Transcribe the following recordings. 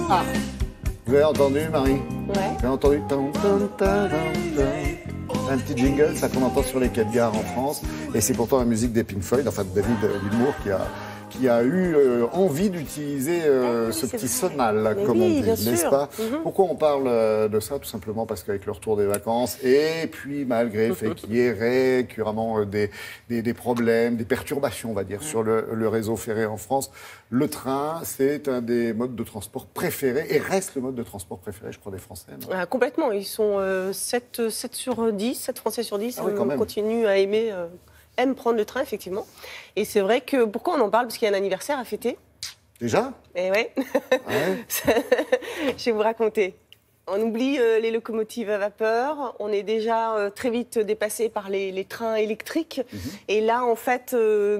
Ah. Vous avez entendu, Marie? Ouais. Vous avez entendu? Un petit jingle, ça qu'on entend sur les quais de gare en France. Et c'est pourtant la musique des Pink Floyd, enfin de David Gilmour, qui a eu envie d'utiliser ce petit sonal, comme on dit, n'est-ce pas? Pourquoi on parle de ça? Tout simplement parce qu'avec le retour des vacances, et puis malgré le fait qu'il y ait récurremment des problèmes, des perturbations, on va dire, sur le réseau ferré en France, le train, c'est un des modes de transport préférés, et reste le mode de transport préféré, je crois, des Français. Ah, complètement, ils sont 7 sur 10, 7 Français sur 10 continuent à aiment prendre le train, effectivement. Et c'est vrai que, pourquoi on en parle? Parce qu'il y a un anniversaire à fêter. Déjà? Eh ouais. Je vais vous raconter. On oublie les locomotives à vapeur, on est déjà très vite dépassé par les trains électriques. Et là, en fait,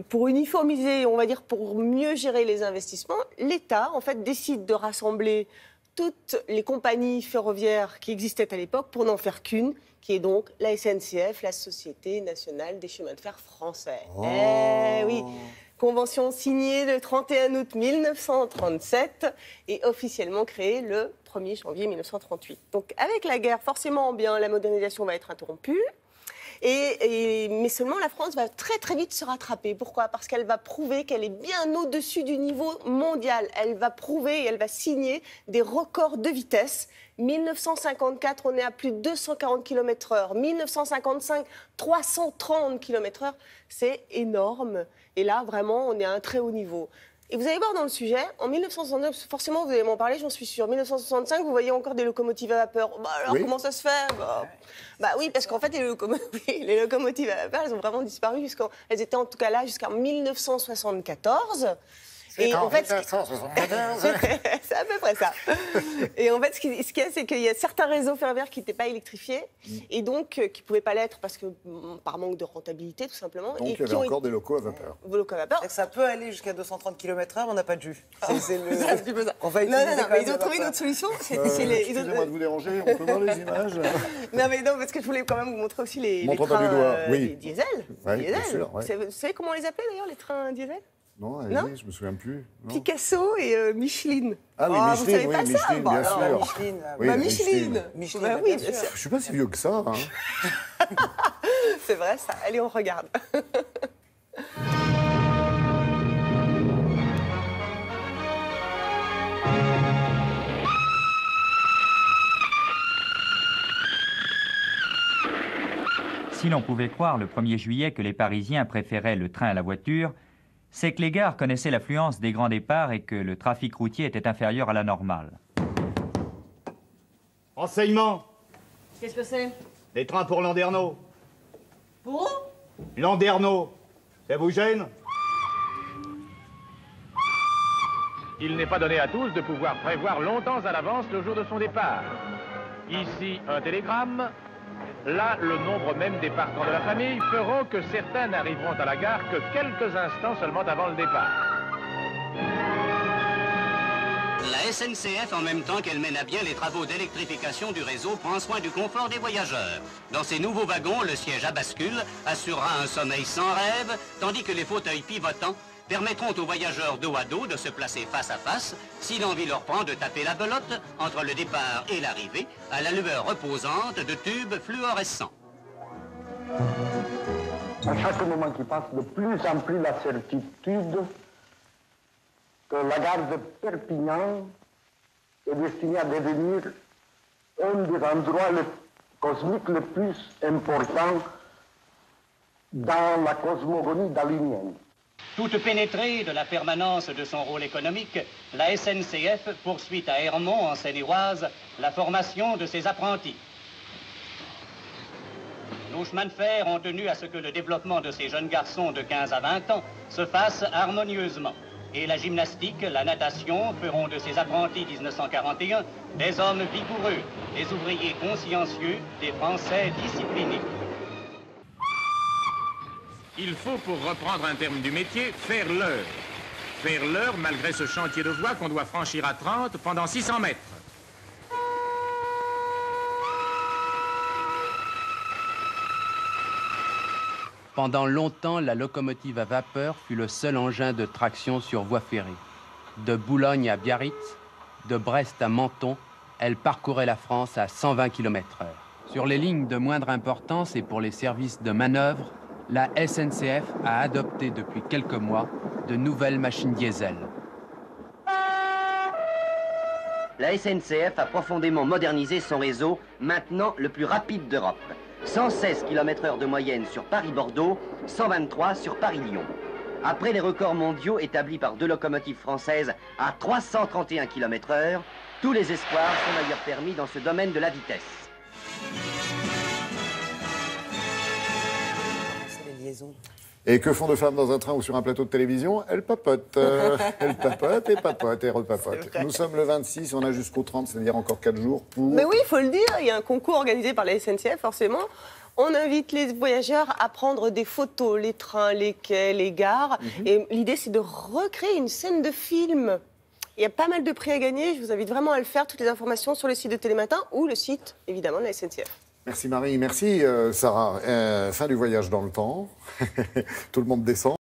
pour uniformiser, on va dire pour mieux gérer les investissements, l'État, en fait, décide de rassembler toutes les compagnies ferroviaires qui existaient à l'époque pour n'en faire qu'une, qui est donc la SNCF, la Société nationale des chemins de fer français. Oh. Eh oui, convention signée le 31 août 1937 et officiellement créée le 1er janvier 1938. Donc avec la guerre, forcément, bien, la modernisation va être interrompue. Mais seulement la France va très très vite se rattraper. Pourquoi? Parce qu'elle va prouver qu'elle est bien au-dessus du niveau mondial. Elle va prouver et elle va signer des records de vitesse. 1954, on est à plus de 240 km/h. 1955, 330 km/h. C'est énorme. Et là, vraiment, on est à un très haut niveau. Et vous allez voir dans le sujet, en 1969, forcément vous allez m'en parler, j'en suis sûre, 1965, vous voyez encore des locomotives à vapeur. Bah alors comment ça se fait? Bah oui, parce qu'en fait les locomotives à vapeur, elles ont vraiment disparu, elles étaient en tout cas là jusqu'en 1974. Et en fait, c'est à peu près ça. Et en fait, ce qu'il y a, c'est qu'il y a certains réseaux ferroviaires qui n'étaient pas électrifiés et donc qui ne pouvaient pas l'être parce que par manque de rentabilité, tout simplement. Donc il y avait encore des locaux à vapeur. Des locaux à vapeur. Ça peut aller jusqu'à 230 km/h, on n'a pas de jus. C'est un petit peu ça. On va utiliser mais ils ont trouvé une autre solution. Excusez-moi de vous déranger, on peut voir les images? Non, parce que je voulais quand même vous montrer aussi les trains diesel. Oui, bien sûr. Vous savez comment on les appelait d'ailleurs, les trains diesel? Non, allez-y, je me souviens plus. Non. Picasso et Micheline. Ah oui, Micheline, bien sûr. Micheline. Bah oui, bien sûr. Je suis pas si vieux que ça. Hein. C'est vrai ça. Allez, on regarde. Si l'on pouvait croire le 1er juillet que les Parisiens préféraient le train à la voiture, c'est que les gares connaissaient l'affluence des grands départs et que le trafic routier était inférieur à la normale. Renseignement. Qu'est-ce que c'est? Les trains pour Landerneau. Pour? Landerneau. Ça vous gêne? Il n'est pas donné à tous de pouvoir prévoir longtemps à l'avance le jour de son départ. Ici, un télégramme. Là, le nombre même des partants de la famille feront que certains n'arriveront à la gare que quelques instants seulement avant le départ. La SNCF, en même temps qu'elle mène à bien les travaux d'électrification du réseau, prend soin du confort des voyageurs. Dans ces nouveaux wagons, le siège à bascule assurera un sommeil sans rêve, tandis que les fauteuils pivotants permettront aux voyageurs dos à dos de se placer face à face, si l'envie leur prend de taper la belote entre le départ et l'arrivée, à la lueur reposante de tubes fluorescents. À chaque moment qui passe, de plus en plus la certitude que la gare de Perpignan est destinée à devenir un des endroits cosmiques les plus importants dans la cosmogonie dalinienne. Toute pénétrée de la permanence de son rôle économique, la SNCF poursuit à Hermont, en Seine-et-Oise, la formation de ses apprentis. Nos chemins de fer ont tenu à ce que le développement de ces jeunes garçons de 15 à 20 ans se fasse harmonieusement. Et la gymnastique, la natation feront de ces apprentis 1941 des hommes vigoureux, des ouvriers consciencieux, des Français disciplinés. Il faut, pour reprendre un terme du métier, faire l'heure. Faire l'heure malgré ce chantier de voie qu'on doit franchir à 30 pendant 600 mètres. Pendant longtemps, la locomotive à vapeur fut le seul engin de traction sur voie ferrée. De Boulogne à Biarritz, De Brest à Menton, elle parcourait la France à 120 km/h. Sur les lignes de moindre importance et pour les services de manœuvre, la SNCF a adopté depuis quelques mois de nouvelles machines diesel. La SNCF a profondément modernisé son réseau, maintenant le plus rapide d'Europe. 116 km/h de moyenne sur Paris-Bordeaux, 123 sur Paris-Lyon. Après les records mondiaux établis par 2 locomotives françaises à 331 km/h, tous les espoirs sont d'ailleurs permis dans ce domaine de la vitesse. C'est les liaisons. Et que font deux femmes dans un train ou sur un plateau de télévision? Elles papotent. Elles papotent et repapotent. Nous sommes le 26, on a jusqu'au 30, c'est-à-dire encore 4 jours pour... Mais oui, il faut le dire, il y a un concours organisé par la SNCF, forcément. On invite les voyageurs à prendre des photos, les trains, les quais, les gares. Et l'idée, c'est de recréer une scène de film. Il y a pas mal de prix à gagner, je vous invite vraiment à le faire. Toutes les informations sur le site de Télématin ou le site, évidemment, de la SNCF. Merci Marie, merci Sarah. Fin du voyage dans le temps. Tout le monde descend.